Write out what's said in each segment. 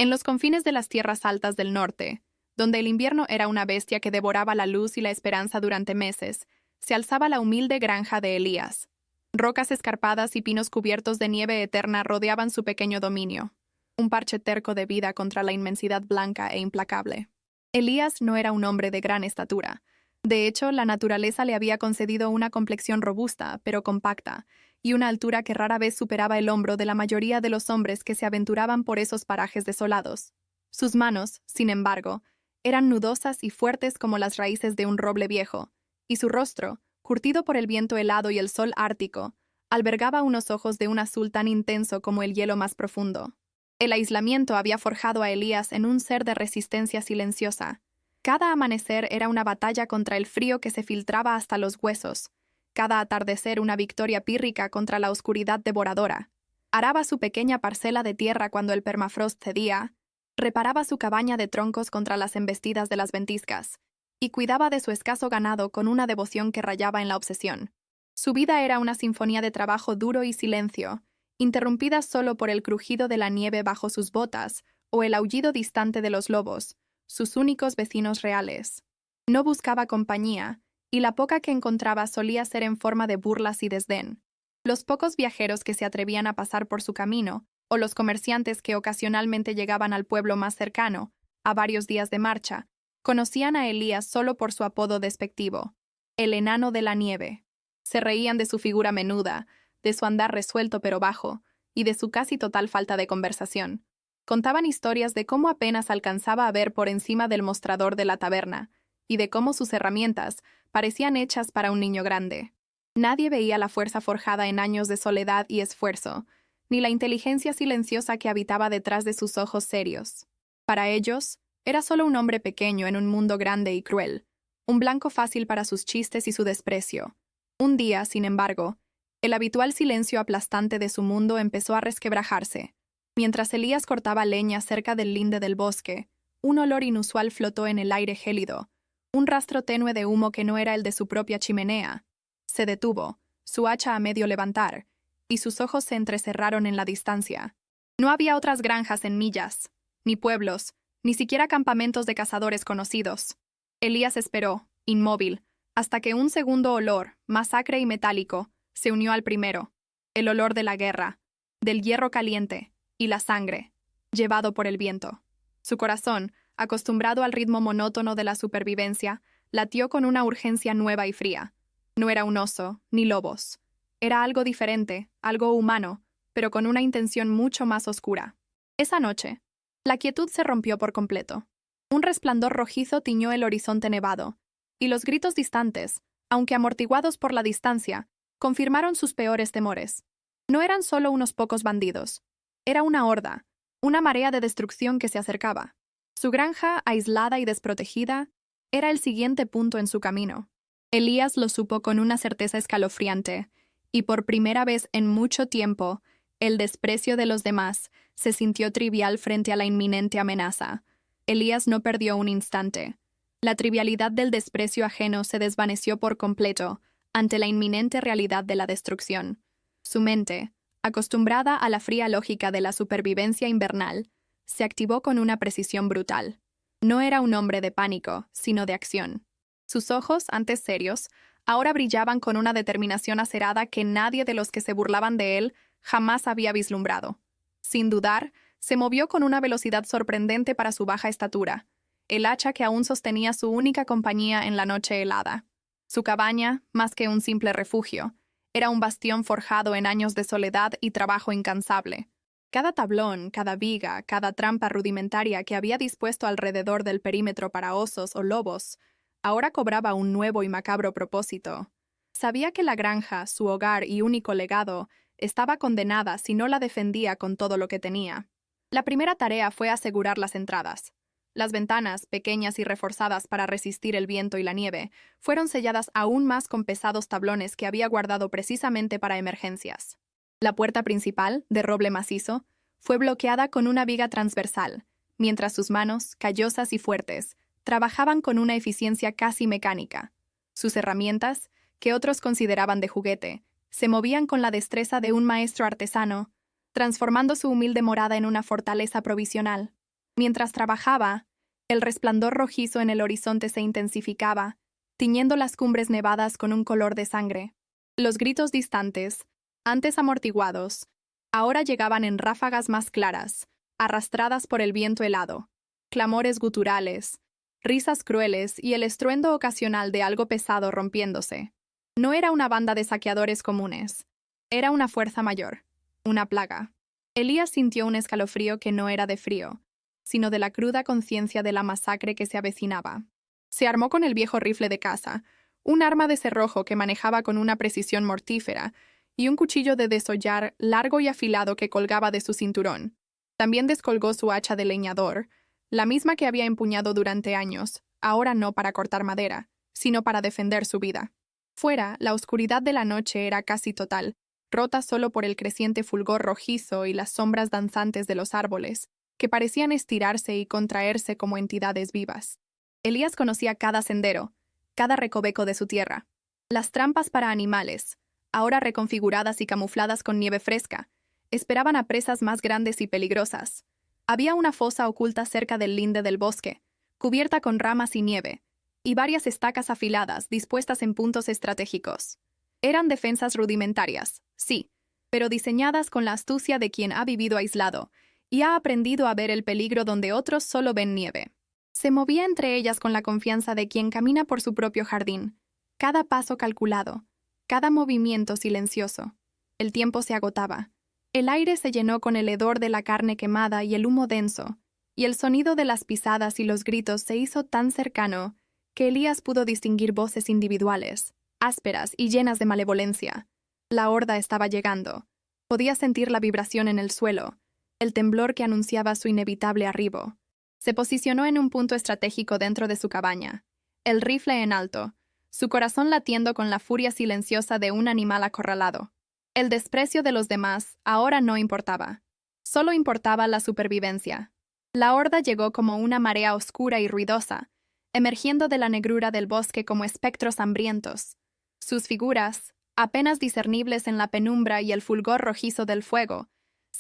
En los confines de las tierras altas del norte, donde el invierno era una bestia que devoraba la luz y la esperanza durante meses, se alzaba la humilde granja de Elías. Rocas escarpadas y pinos cubiertos de nieve eterna rodeaban su pequeño dominio, un parche terco de vida contra la inmensidad blanca e implacable. Elías no era un hombre de gran estatura. De hecho, la naturaleza le había concedido una complexión robusta, pero compacta, y una altura que rara vez superaba el hombro de la mayoría de los hombres que se aventuraban por esos parajes desolados. Sus manos, sin embargo, eran nudosas y fuertes como las raíces de un roble viejo, y su rostro, curtido por el viento helado y el sol ártico, albergaba unos ojos de un azul tan intenso como el hielo más profundo. El aislamiento había forjado a Elías en un ser de resistencia silenciosa. Cada amanecer era una batalla contra el frío que se filtraba hasta los huesos, cada atardecer una victoria pírrica contra la oscuridad devoradora. Araba su pequeña parcela de tierra cuando el permafrost cedía, reparaba su cabaña de troncos contra las embestidas de las ventiscas, y cuidaba de su escaso ganado con una devoción que rayaba en la obsesión. Su vida era una sinfonía de trabajo duro y silencio, interrumpida solo por el crujido de la nieve bajo sus botas o el aullido distante de los lobos, sus únicos vecinos reales. No buscaba compañía, y la poca que encontraba solía ser en forma de burlas y desdén. Los pocos viajeros que se atrevían a pasar por su camino, o los comerciantes que ocasionalmente llegaban al pueblo más cercano, a varios días de marcha, conocían a Elías solo por su apodo despectivo, el enano de la nieve. Se reían de su figura menuda, de su andar resuelto pero bajo, y de su casi total falta de conversación. Contaban historias de cómo apenas alcanzaba a ver por encima del mostrador de la taberna, y de cómo sus herramientas parecían hechas para un niño grande. Nadie veía la fuerza forjada en años de soledad y esfuerzo, ni la inteligencia silenciosa que habitaba detrás de sus ojos serios. Para ellos, era solo un hombre pequeño en un mundo grande y cruel, un blanco fácil para sus chistes y su desprecio. Un día, sin embargo, el habitual silencio aplastante de su mundo empezó a resquebrajarse. Mientras Elías cortaba leña cerca del linde del bosque, un olor inusual flotó en el aire gélido, un rastro tenue de humo que no era el de su propia chimenea. Se detuvo, su hacha a medio levantar, y sus ojos se entrecerraron en la distancia. No había otras granjas en millas, ni pueblos, ni siquiera campamentos de cazadores conocidos. Elías esperó, inmóvil, hasta que un segundo olor, más acre y metálico, se unió al primero, el olor de la guerra, del hierro caliente y la sangre, llevado por el viento. Su corazón, acostumbrado al ritmo monótono de la supervivencia, latió con una urgencia nueva y fría. No era un oso, ni lobos. Era algo diferente, algo humano, pero con una intención mucho más oscura. Esa noche, la quietud se rompió por completo. Un resplandor rojizo tiñó el horizonte nevado, y los gritos distantes, aunque amortiguados por la distancia, confirmaron sus peores temores. No eran solo unos pocos bandidos. Era una horda, una marea de destrucción que se acercaba. Su granja, aislada y desprotegida, era el siguiente punto en su camino. Elías lo supo con una certeza escalofriante, y por primera vez en mucho tiempo, el desprecio de los demás se sintió trivial frente a la inminente amenaza. Elías no perdió un instante. La trivialidad del desprecio ajeno se desvaneció por completo ante la inminente realidad de la destrucción. Su mente, acostumbrada a la fría lógica de la supervivencia invernal, se activó con una precisión brutal. No era un hombre de pánico, sino de acción. Sus ojos, antes serios, ahora brillaban con una determinación acerada que nadie de los que se burlaban de él jamás había vislumbrado. Sin dudar, se movió con una velocidad sorprendente para su baja estatura, el hacha que aún sostenía su única compañía en la noche helada. Su cabaña, más que un simple refugio, era un bastión forjado en años de soledad y trabajo incansable. Cada tablón, cada viga, cada trampa rudimentaria que había dispuesto alrededor del perímetro para osos o lobos, ahora cobraba un nuevo y macabro propósito. Sabía que la granja, su hogar y único legado, estaba condenada si no la defendía con todo lo que tenía. La primera tarea fue asegurar las entradas. Las ventanas, pequeñas y reforzadas para resistir el viento y la nieve, fueron selladas aún más con pesados tablones que había guardado precisamente para emergencias. La puerta principal, de roble macizo, fue bloqueada con una viga transversal, mientras sus manos, callosas y fuertes, trabajaban con una eficiencia casi mecánica. Sus herramientas, que otros consideraban de juguete, se movían con la destreza de un maestro artesano, transformando su humilde morada en una fortaleza provisional. Mientras trabajaba, el resplandor rojizo en el horizonte se intensificaba, tiñendo las cumbres nevadas con un color de sangre. Los gritos distantes, antes amortiguados, ahora llegaban en ráfagas más claras, arrastradas por el viento helado. Clamores guturales, risas crueles y el estruendo ocasional de algo pesado rompiéndose. No era una banda de saqueadores comunes. Era una fuerza mayor, una plaga. Elías sintió un escalofrío que no era de frío, sino de la cruda conciencia de la masacre que se avecinaba. Se armó con el viejo rifle de caza, un arma de cerrojo que manejaba con una precisión mortífera, y un cuchillo de desollar largo y afilado que colgaba de su cinturón. También descolgó su hacha de leñador, la misma que había empuñado durante años, ahora no para cortar madera, sino para defender su vida. Fuera, la oscuridad de la noche era casi total, rota solo por el creciente fulgor rojizo y las sombras danzantes de los árboles, que parecían estirarse y contraerse como entidades vivas. Elías conocía cada sendero, cada recoveco de su tierra. Las trampas para animales, ahora reconfiguradas y camufladas con nieve fresca, esperaban a presas más grandes y peligrosas. Había una fosa oculta cerca del linde del bosque, cubierta con ramas y nieve, y varias estacas afiladas dispuestas en puntos estratégicos. Eran defensas rudimentarias, sí, pero diseñadas con la astucia de quien ha vivido aislado y ha aprendido a ver el peligro donde otros solo ven nieve. Se movía entre ellas con la confianza de quien camina por su propio jardín, cada paso calculado, cada movimiento silencioso. El tiempo se agotaba. El aire se llenó con el hedor de la carne quemada y el humo denso, y el sonido de las pisadas y los gritos se hizo tan cercano que Elías pudo distinguir voces individuales, ásperas y llenas de malevolencia. La horda estaba llegando. Podía sentir la vibración en el suelo, el temblor que anunciaba su inevitable arribo. Se posicionó en un punto estratégico dentro de su cabaña, el rifle en alto, su corazón latiendo con la furia silenciosa de un animal acorralado. El desprecio de los demás ahora no importaba. Solo importaba la supervivencia. La horda llegó como una marea oscura y ruidosa, emergiendo de la negrura del bosque como espectros hambrientos. Sus figuras, apenas discernibles en la penumbra y el fulgor rojizo del fuego,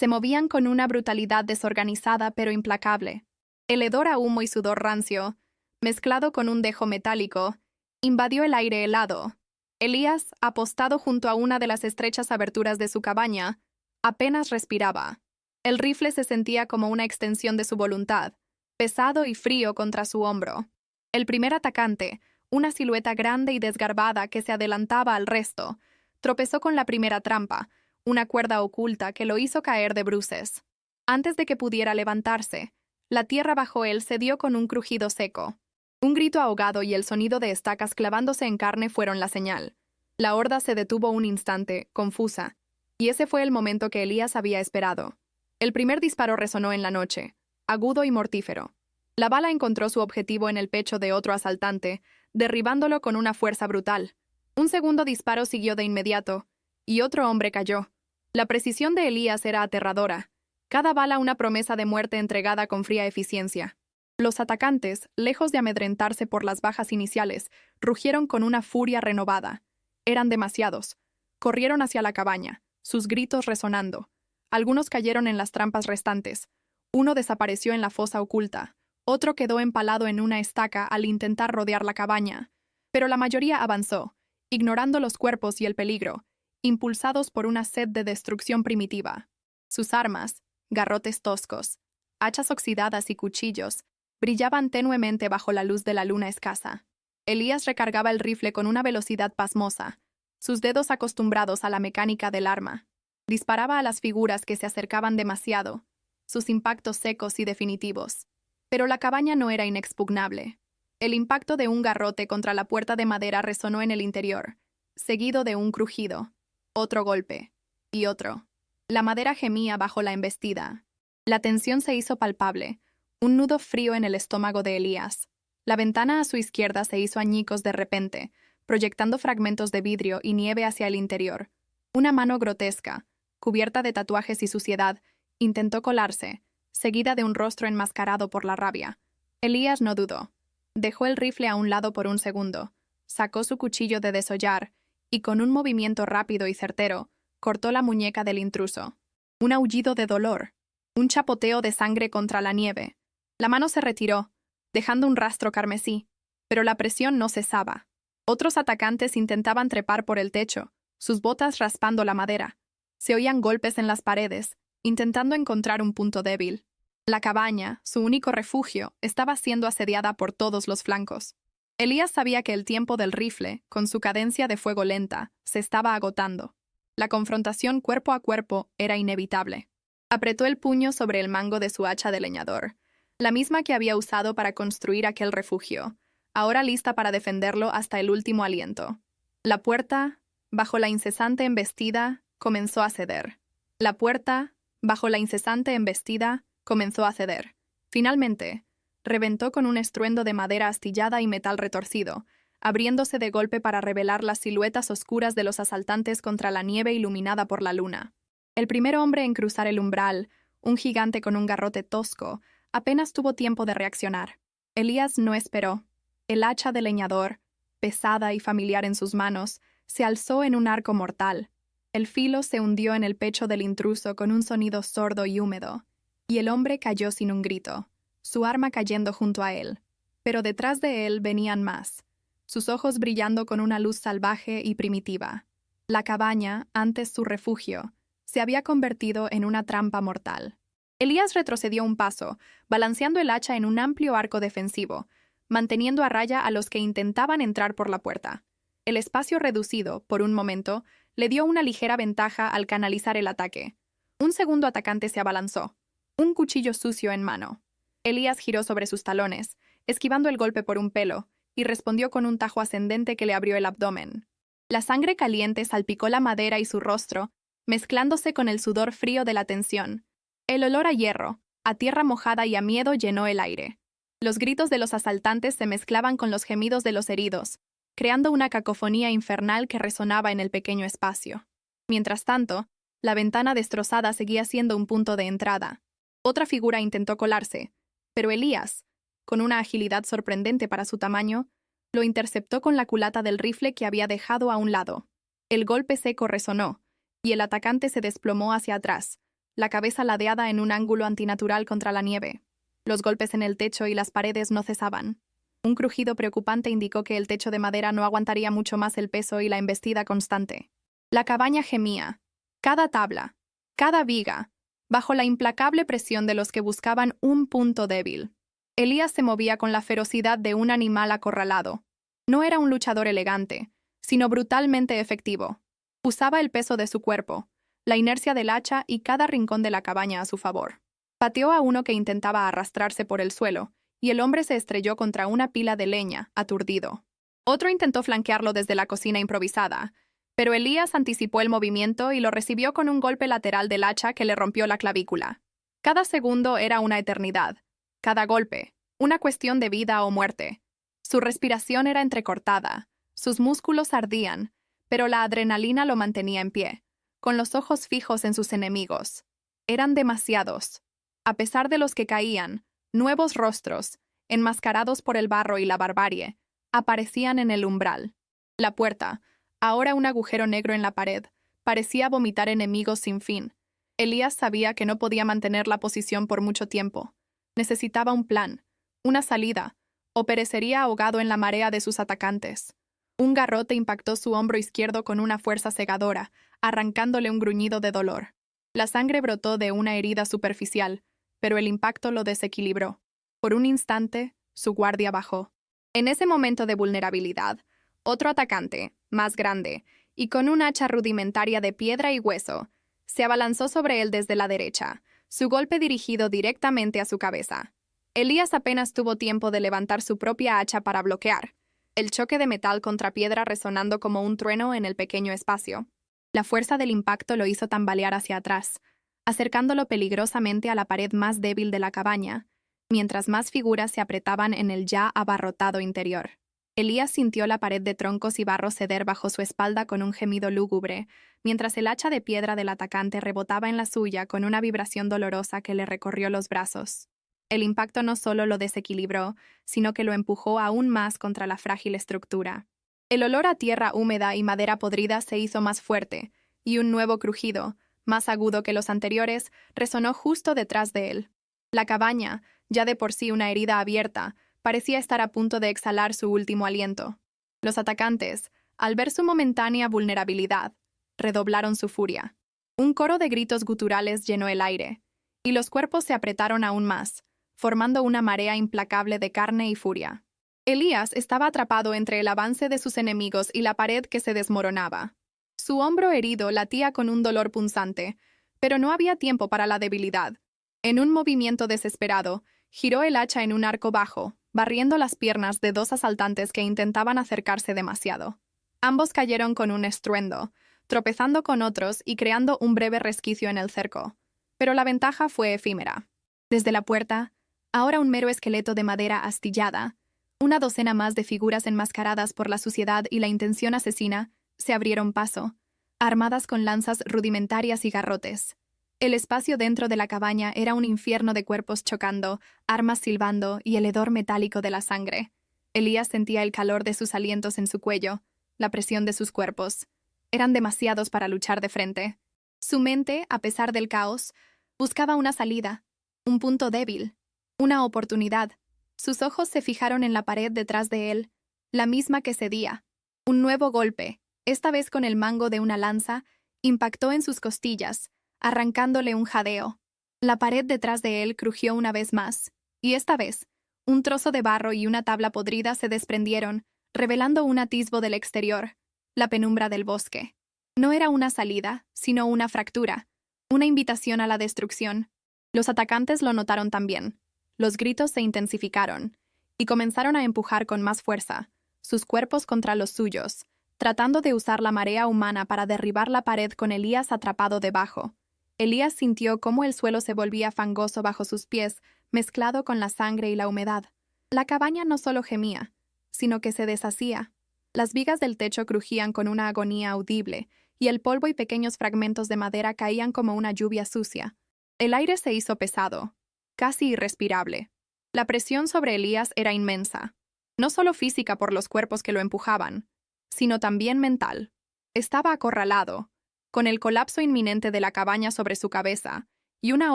se movían con una brutalidad desorganizada pero implacable. El hedor a humo y sudor rancio, mezclado con un dejo metálico, invadió el aire helado. Elías, apostado junto a una de las estrechas aberturas de su cabaña, apenas respiraba. El rifle se sentía como una extensión de su voluntad, pesado y frío contra su hombro. El primer atacante, una silueta grande y desgarbada que se adelantaba al resto, tropezó con la primera trampa, una cuerda oculta que lo hizo caer de bruces. Antes de que pudiera levantarse, la tierra bajo él cedió con un crujido seco. Un grito ahogado y el sonido de estacas clavándose en carne fueron la señal. La horda se detuvo un instante, confusa, y ese fue el momento que Elías había esperado. El primer disparo resonó en la noche, agudo y mortífero. La bala encontró su objetivo en el pecho de otro asaltante, derribándolo con una fuerza brutal. Un segundo disparo siguió de inmediato, y otro hombre cayó. La precisión de Elías era aterradora, cada bala una promesa de muerte entregada con fría eficiencia. Los atacantes, lejos de amedrentarse por las bajas iniciales, rugieron con una furia renovada. Eran demasiados. Corrieron hacia la cabaña, sus gritos resonando. Algunos cayeron en las trampas restantes. Uno desapareció en la fosa oculta. Otro quedó empalado en una estaca al intentar rodear la cabaña. Pero la mayoría avanzó, ignorando los cuerpos y el peligro, impulsados por una sed de destrucción primitiva. Sus armas, garrotes toscos, hachas oxidadas y cuchillos, brillaban tenuemente bajo la luz de la luna escasa. Elías recargaba el rifle con una velocidad pasmosa, sus dedos acostumbrados a la mecánica del arma. Disparaba a las figuras que se acercaban demasiado, sus impactos secos y definitivos. Pero la cabaña no era inexpugnable. El impacto de un garrote contra la puerta de madera resonó en el interior, seguido de un crujido, otro golpe, y otro. La madera gemía bajo la embestida. La tensión se hizo palpable, un nudo frío en el estómago de Elías. La ventana a su izquierda se hizo añicos de repente, proyectando fragmentos de vidrio y nieve hacia el interior. Una mano grotesca, cubierta de tatuajes y suciedad, intentó colarse, seguida de un rostro enmascarado por la rabia. Elías no dudó. Dejó el rifle a un lado por un segundo, sacó su cuchillo de desollar y, con un movimiento rápido y certero, cortó la muñeca del intruso. Un aullido de dolor, un chapoteo de sangre contra la nieve. La mano se retiró, dejando un rastro carmesí, pero la presión no cesaba. Otros atacantes intentaban trepar por el techo, sus botas raspando la madera. Se oían golpes en las paredes, intentando encontrar un punto débil. La cabaña, su único refugio, estaba siendo asediada por todos los flancos. Elías sabía que el tiempo del rifle, con su cadencia de fuego lenta, se estaba agotando. La confrontación cuerpo a cuerpo era inevitable. Apretó el puño sobre el mango de su hacha de leñador, la misma que había usado para construir aquel refugio, ahora lista para defenderlo hasta el último aliento. La puerta, bajo la incesante embestida, comenzó a ceder. La puerta, bajo la incesante embestida, comenzó a ceder. Finalmente, reventó con un estruendo de madera astillada y metal retorcido, abriéndose de golpe para revelar las siluetas oscuras de los asaltantes contra la nieve iluminada por la luna. El primer hombre en cruzar el umbral, un gigante con un garrote tosco, apenas tuvo tiempo de reaccionar. Elías no esperó. El hacha de leñador, pesada y familiar en sus manos, se alzó en un arco mortal. El filo se hundió en el pecho del intruso con un sonido sordo y húmedo, y el hombre cayó sin un grito, su arma cayendo junto a él. Pero detrás de él venían más, sus ojos brillando con una luz salvaje y primitiva. La cabaña, antes su refugio, se había convertido en una trampa mortal. Elías retrocedió un paso, balanceando el hacha en un amplio arco defensivo, manteniendo a raya a los que intentaban entrar por la puerta. El espacio reducido, por un momento, le dio una ligera ventaja al canalizar el ataque. Un segundo atacante se abalanzó, un cuchillo sucio en mano. Elías giró sobre sus talones, esquivando el golpe por un pelo, y respondió con un tajo ascendente que le abrió el abdomen. La sangre caliente salpicó la madera y su rostro, mezclándose con el sudor frío de la tensión. El olor a hierro, a tierra mojada y a miedo llenó el aire. Los gritos de los asaltantes se mezclaban con los gemidos de los heridos, creando una cacofonía infernal que resonaba en el pequeño espacio. Mientras tanto, la ventana destrozada seguía siendo un punto de entrada. Otra figura intentó colarse, pero Elías, con una agilidad sorprendente para su tamaño, lo interceptó con la culata del rifle que había dejado a un lado. El golpe seco resonó, y el atacante se desplomó hacia atrás, la cabeza ladeada en un ángulo antinatural contra la nieve. Los golpes en el techo y las paredes no cesaban. Un crujido preocupante indicó que el techo de madera no aguantaría mucho más el peso y la embestida constante. La cabaña gemía, cada tabla, cada viga, bajo la implacable presión de los que buscaban un punto débil. Elías se movía con la ferocidad de un animal acorralado. No era un luchador elegante, sino brutalmente efectivo. Usaba el peso de su cuerpo, la inercia del hacha y cada rincón de la cabaña a su favor. Pateó a uno que intentaba arrastrarse por el suelo, y el hombre se estrelló contra una pila de leña, aturdido. Otro intentó flanquearlo desde la cocina improvisada, pero Elías anticipó el movimiento y lo recibió con un golpe lateral del hacha que le rompió la clavícula. Cada segundo era una eternidad. Cada golpe, una cuestión de vida o muerte. Su respiración era entrecortada, sus músculos ardían, pero la adrenalina lo mantenía en pie, con los ojos fijos en sus enemigos. Eran demasiados. A pesar de los que caían, nuevos rostros, enmascarados por el barro y la barbarie, aparecían en el umbral. La puerta, ahora un agujero negro en la pared, parecía vomitar enemigos sin fin. Elías sabía que no podía mantener la posición por mucho tiempo. Necesitaba un plan, una salida, o perecería ahogado en la marea de sus atacantes. Un garrote impactó su hombro izquierdo con una fuerza cegadora, arrancándole un gruñido de dolor. La sangre brotó de una herida superficial, pero el impacto lo desequilibró. Por un instante, su guardia bajó. En ese momento de vulnerabilidad, otro atacante, más grande, y con un hacha rudimentaria de piedra y hueso, se abalanzó sobre él desde la derecha, su golpe dirigido directamente a su cabeza. Elías apenas tuvo tiempo de levantar su propia hacha para bloquear, el choque de metal contra piedra resonando como un trueno en el pequeño espacio. La fuerza del impacto lo hizo tambalear hacia atrás, acercándolo peligrosamente a la pared más débil de la cabaña, mientras más figuras se apretaban en el ya abarrotado interior. Elías sintió la pared de troncos y barro ceder bajo su espalda con un gemido lúgubre, mientras el hacha de piedra del atacante rebotaba en la suya con una vibración dolorosa que le recorrió los brazos. El impacto no solo lo desequilibró, sino que lo empujó aún más contra la frágil estructura. El olor a tierra húmeda y madera podrida se hizo más fuerte, y un nuevo crujido, más agudo que los anteriores, resonó justo detrás de él. La cabaña, ya de por sí una herida abierta, parecía estar a punto de exhalar su último aliento. Los atacantes, al ver su momentánea vulnerabilidad, redoblaron su furia. Un coro de gritos guturales llenó el aire, y los cuerpos se apretaron aún más, formando una marea implacable de carne y furia. Elías estaba atrapado entre el avance de sus enemigos y la pared que se desmoronaba. Su hombro herido latía con un dolor punzante, pero no había tiempo para la debilidad. En un movimiento desesperado, giró el hacha en un arco bajo, barriendo las piernas de dos asaltantes que intentaban acercarse demasiado. Ambos cayeron con un estruendo, tropezando con otros y creando un breve resquicio en el cerco. Pero la ventaja fue efímera. Desde la puerta, ahora un mero esqueleto de madera astillada, una docena más de figuras enmascaradas por la suciedad y la intención asesina se abrieron paso, armadas con lanzas rudimentarias y garrotes. El espacio dentro de la cabaña era un infierno de cuerpos chocando, armas silbando y el hedor metálico de la sangre. Elías sentía el calor de sus alientos en su cuello, la presión de sus cuerpos. Eran demasiados para luchar de frente. Su mente, a pesar del caos, buscaba una salida, un punto débil, una oportunidad. Sus ojos se fijaron en la pared detrás de él, la misma que cedía. Un nuevo golpe, esta vez con el mango de una lanza, impactó en sus costillas, arrancándole un jadeo. La pared detrás de él crujió una vez más, y esta vez, un trozo de barro y una tabla podrida se desprendieron, revelando un atisbo del exterior, la penumbra del bosque. No era una salida, sino una fractura, una invitación a la destrucción. Los atacantes lo notaron también. Los gritos se intensificaron, y comenzaron a empujar con más fuerza, sus cuerpos contra los suyos, tratando de usar la marea humana para derribar la pared con Elías atrapado debajo. Elías sintió cómo el suelo se volvía fangoso bajo sus pies, mezclado con la sangre y la humedad. La cabaña no solo gemía, sino que se deshacía. Las vigas del techo crujían con una agonía audible, y el polvo y pequeños fragmentos de madera caían como una lluvia sucia. El aire se hizo pesado, casi irrespirable. La presión sobre Elías era inmensa, no solo física por los cuerpos que lo empujaban, sino también mental. Estaba acorralado, con el colapso inminente de la cabaña sobre su cabeza, y una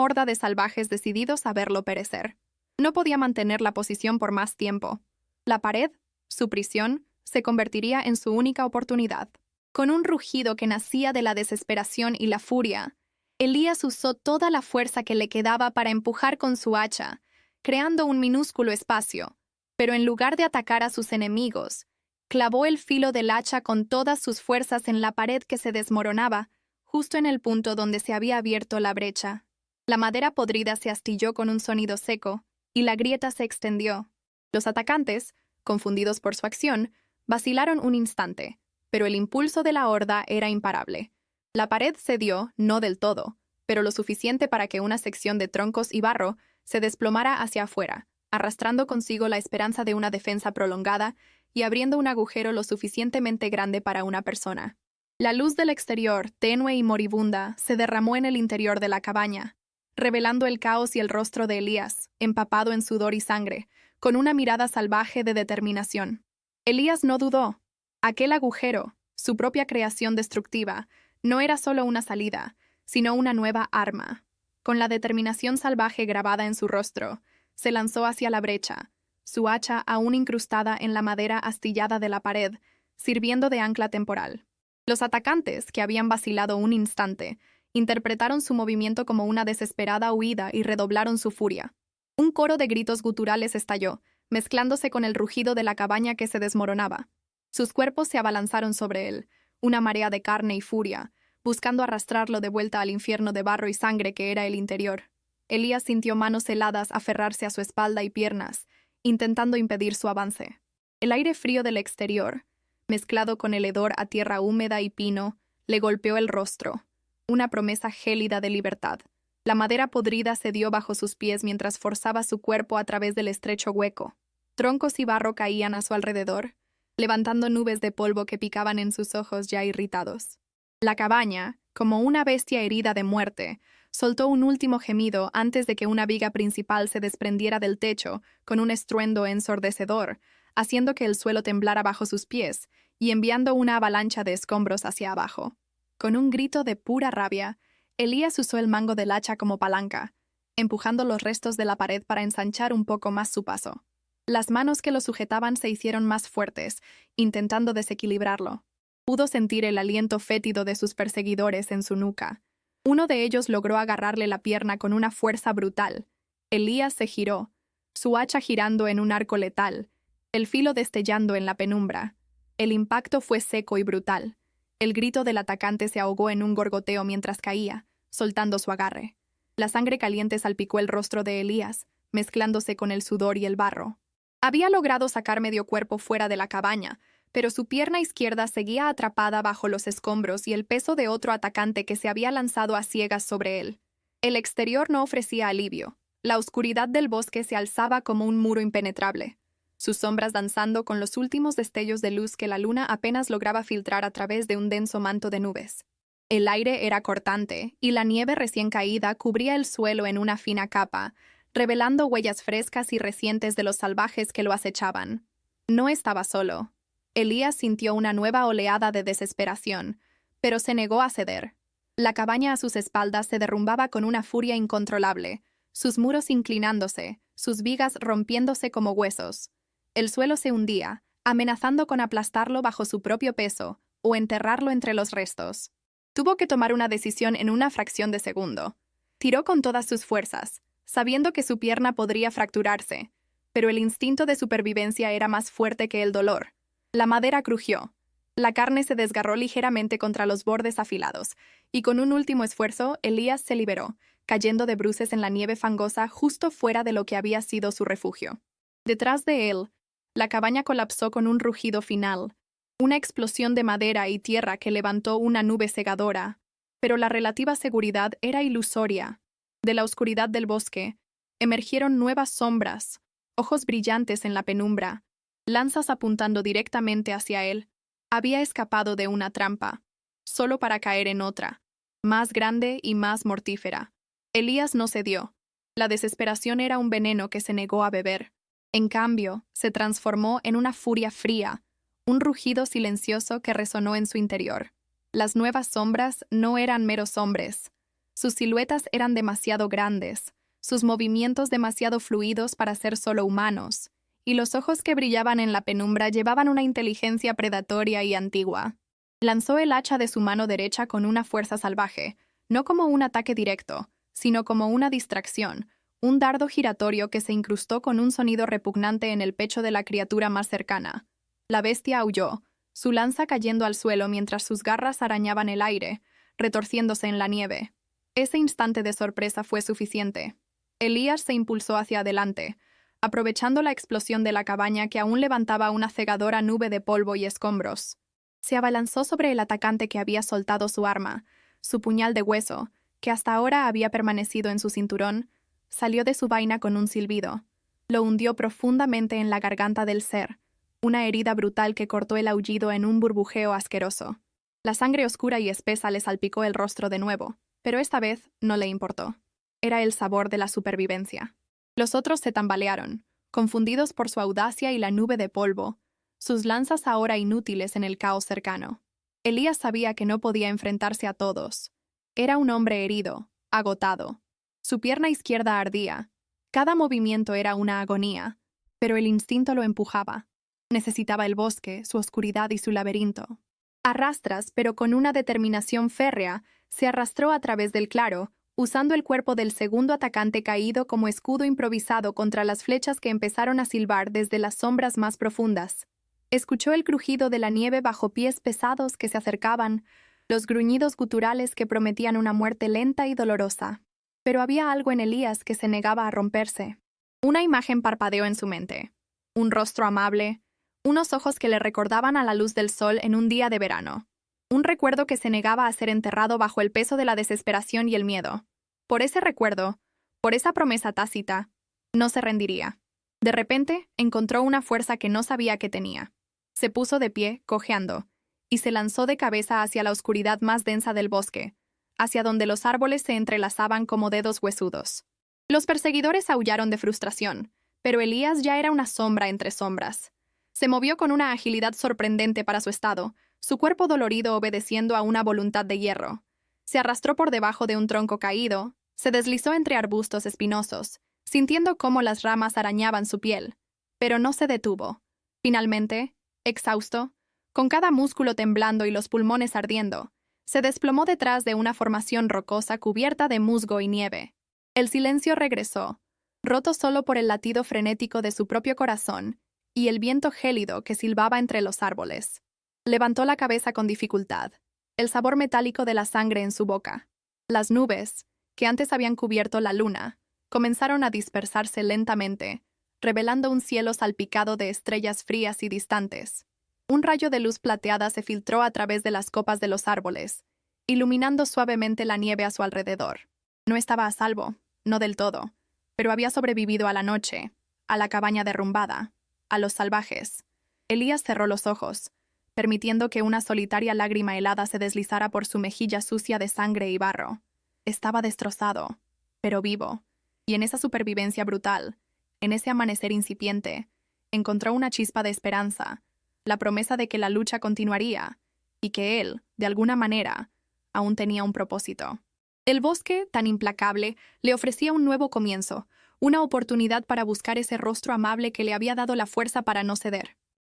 horda de salvajes decididos a verlo perecer. No podía mantener la posición por más tiempo. La pared, su prisión, se convertiría en su única oportunidad. Con un rugido que nacía de la desesperación y la furia, Elías usó toda la fuerza que le quedaba para empujar con su hacha, creando un minúsculo espacio, pero en lugar de atacar a sus enemigos, clavó el filo del hacha con todas sus fuerzas en la pared que se desmoronaba, justo en el punto donde se había abierto la brecha. La madera podrida se astilló con un sonido seco, y la grieta se extendió. Los atacantes, confundidos por su acción, vacilaron un instante, pero el impulso de la horda era imparable. La pared cedió, no del todo, pero lo suficiente para que una sección de troncos y barro se desplomara hacia afuera, arrastrando consigo la esperanza de una defensa prolongada y abriendo un agujero lo suficientemente grande para una persona. La luz del exterior, tenue y moribunda, se derramó en el interior de la cabaña, revelando el caos y el rostro de Elías, empapado en sudor y sangre, con una mirada salvaje de determinación. Elías no dudó. Aquel agujero, su propia creación destructiva, no era solo una salida, sino una nueva arma. Con la determinación salvaje grabada en su rostro, se lanzó hacia la brecha, su hacha aún incrustada en la madera astillada de la pared, sirviendo de ancla temporal. Los atacantes, que habían vacilado un instante, interpretaron su movimiento como una desesperada huida y redoblaron su furia. Un coro de gritos guturales estalló, mezclándose con el rugido de la cabaña que se desmoronaba. Sus cuerpos se abalanzaron sobre él, una marea de carne y furia, buscando arrastrarlo de vuelta al infierno de barro y sangre que era el interior. Elías sintió manos heladas aferrarse a su espalda y piernas, intentando impedir su avance. El aire frío del exterior, mezclado con el hedor a tierra húmeda y pino, le golpeó el rostro, una promesa gélida de libertad. La madera podrida cedió bajo sus pies mientras forzaba su cuerpo a través del estrecho hueco. Troncos y barro caían a su alrededor, levantando nubes de polvo que picaban en sus ojos ya irritados. La cabaña, como una bestia herida de muerte, soltó un último gemido antes de que una viga principal se desprendiera del techo con un estruendo ensordecedor, haciendo que el suelo temblara bajo sus pies y enviando una avalancha de escombros hacia abajo. Con un grito de pura rabia, Elías usó el mango del hacha como palanca, empujando los restos de la pared para ensanchar un poco más su paso. Las manos que lo sujetaban se hicieron más fuertes, intentando desequilibrarlo. Pudo sentir el aliento fétido de sus perseguidores en su nuca. Uno de ellos logró agarrarle la pierna con una fuerza brutal. Elías se giró, su hacha girando en un arco letal, el filo destellando en la penumbra. El impacto fue seco y brutal. El grito del atacante se ahogó en un gorgoteo mientras caía, soltando su agarre. La sangre caliente salpicó el rostro de Elías, mezclándose con el sudor y el barro. Había logrado sacar medio cuerpo fuera de la cabaña, pero su pierna izquierda seguía atrapada bajo los escombros y el peso de otro atacante que se había lanzado a ciegas sobre él. El exterior no ofrecía alivio. La oscuridad del bosque se alzaba como un muro impenetrable, sus sombras danzando con los últimos destellos de luz que la luna apenas lograba filtrar a través de un denso manto de nubes. El aire era cortante, y la nieve recién caída cubría el suelo en una fina capa, revelando huellas frescas y recientes de los salvajes que lo acechaban. No estaba solo. Elías sintió una nueva oleada de desesperación, pero se negó a ceder. La cabaña a sus espaldas se derrumbaba con una furia incontrolable, sus muros inclinándose, sus vigas rompiéndose como huesos. El suelo se hundía, amenazando con aplastarlo bajo su propio peso o enterrarlo entre los restos. Tuvo que tomar una decisión en una fracción de segundo. Tiró con todas sus fuerzas, sabiendo que su pierna podría fracturarse, pero el instinto de supervivencia era más fuerte que el dolor. La madera crujió. La carne se desgarró ligeramente contra los bordes afilados, y con un último esfuerzo, Elías se liberó, cayendo de bruces en la nieve fangosa justo fuera de lo que había sido su refugio. Detrás de él, la cabaña colapsó con un rugido final, una explosión de madera y tierra que levantó una nube cegadora, pero la relativa seguridad era ilusoria. De la oscuridad del bosque, emergieron nuevas sombras, ojos brillantes en la penumbra, lanzas apuntando directamente hacia él. Había escapado de una trampa, solo para caer en otra, más grande y más mortífera. Elías no cedió. La desesperación era un veneno que se negó a beber. En cambio, se transformó en una furia fría, un rugido silencioso que resonó en su interior. Las nuevas sombras no eran meros hombres. Sus siluetas eran demasiado grandes, sus movimientos demasiado fluidos para ser solo humanos, y los ojos que brillaban en la penumbra llevaban una inteligencia predatoria y antigua. Lanzó el hacha de su mano derecha con una fuerza salvaje, no como un ataque directo, sino como una distracción, un dardo giratorio que se incrustó con un sonido repugnante en el pecho de la criatura más cercana. La bestia aulló, su lanza cayendo al suelo mientras sus garras arañaban el aire, retorciéndose en la nieve. Ese instante de sorpresa fue suficiente. Elías se impulsó hacia adelante, aprovechando la explosión de la cabaña que aún levantaba una cegadora nube de polvo y escombros. Se abalanzó sobre el atacante que había soltado su arma, su puñal de hueso, que hasta ahora había permanecido en su cinturón, salió de su vaina con un silbido. Lo hundió profundamente en la garganta del ser, una herida brutal que cortó el aullido en un burbujeo asqueroso. La sangre oscura y espesa le salpicó el rostro de nuevo, pero esta vez no le importó. Era el sabor de la supervivencia. Los otros se tambalearon, confundidos por su audacia y la nube de polvo, sus lanzas ahora inútiles en el caos cercano. Elías sabía que no podía enfrentarse a todos. Era un hombre herido, agotado. Su pierna izquierda ardía. Cada movimiento era una agonía, pero el instinto lo empujaba. Necesitaba el bosque, su oscuridad y su laberinto. A rastras, pero con una determinación férrea, se arrastró a través del claro, usando el cuerpo del segundo atacante caído como escudo improvisado contra las flechas que empezaron a silbar desde las sombras más profundas. Escuchó el crujido de la nieve bajo pies pesados que se acercaban, los gruñidos guturales que prometían una muerte lenta y dolorosa. Pero había algo en Elías que se negaba a romperse. Una imagen parpadeó en su mente. Un rostro amable, unos ojos que le recordaban a la luz del sol en un día de verano. Un recuerdo que se negaba a ser enterrado bajo el peso de la desesperación y el miedo. Por ese recuerdo, por esa promesa tácita, no se rendiría. De repente, encontró una fuerza que no sabía que tenía. Se puso de pie, cojeando, y se lanzó de cabeza hacia la oscuridad más densa del bosque, hacia donde los árboles se entrelazaban como dedos huesudos. Los perseguidores aullaron de frustración, pero Elías ya era una sombra entre sombras. Se movió con una agilidad sorprendente para su estado, su cuerpo dolorido obedeciendo a una voluntad de hierro. Se arrastró por debajo de un tronco caído, Se deslizó entre arbustos espinosos, sintiendo cómo las ramas arañaban su piel, pero no se detuvo. Finalmente, exhausto, con cada músculo temblando y los pulmones ardiendo, se desplomó detrás de una formación rocosa cubierta de musgo y nieve. El silencio regresó, roto solo por el latido frenético de su propio corazón y el viento gélido que silbaba entre los árboles. Levantó la cabeza con dificultad, el sabor metálico de la sangre en su boca. Las nubes, que antes habían cubierto la luna, comenzaron a dispersarse lentamente, revelando un cielo salpicado de estrellas frías y distantes. Un rayo de luz plateada se filtró a través de las copas de los árboles, iluminando suavemente la nieve a su alrededor. No estaba a salvo, no del todo, pero había sobrevivido a la noche, a la cabaña derrumbada, a los salvajes. Elías cerró los ojos, permitiendo que una solitaria lágrima helada se deslizara por su mejilla sucia de sangre y barro. Estaba destrozado, pero vivo, y en esa supervivencia brutal, en ese amanecer incipiente, encontró una chispa de esperanza, la promesa de que la lucha continuaría, y que él, de alguna manera, aún tenía un propósito. El bosque, tan implacable, le ofrecía un nuevo comienzo, una oportunidad para buscar ese rostro amable que le había dado la fuerza para no ceder.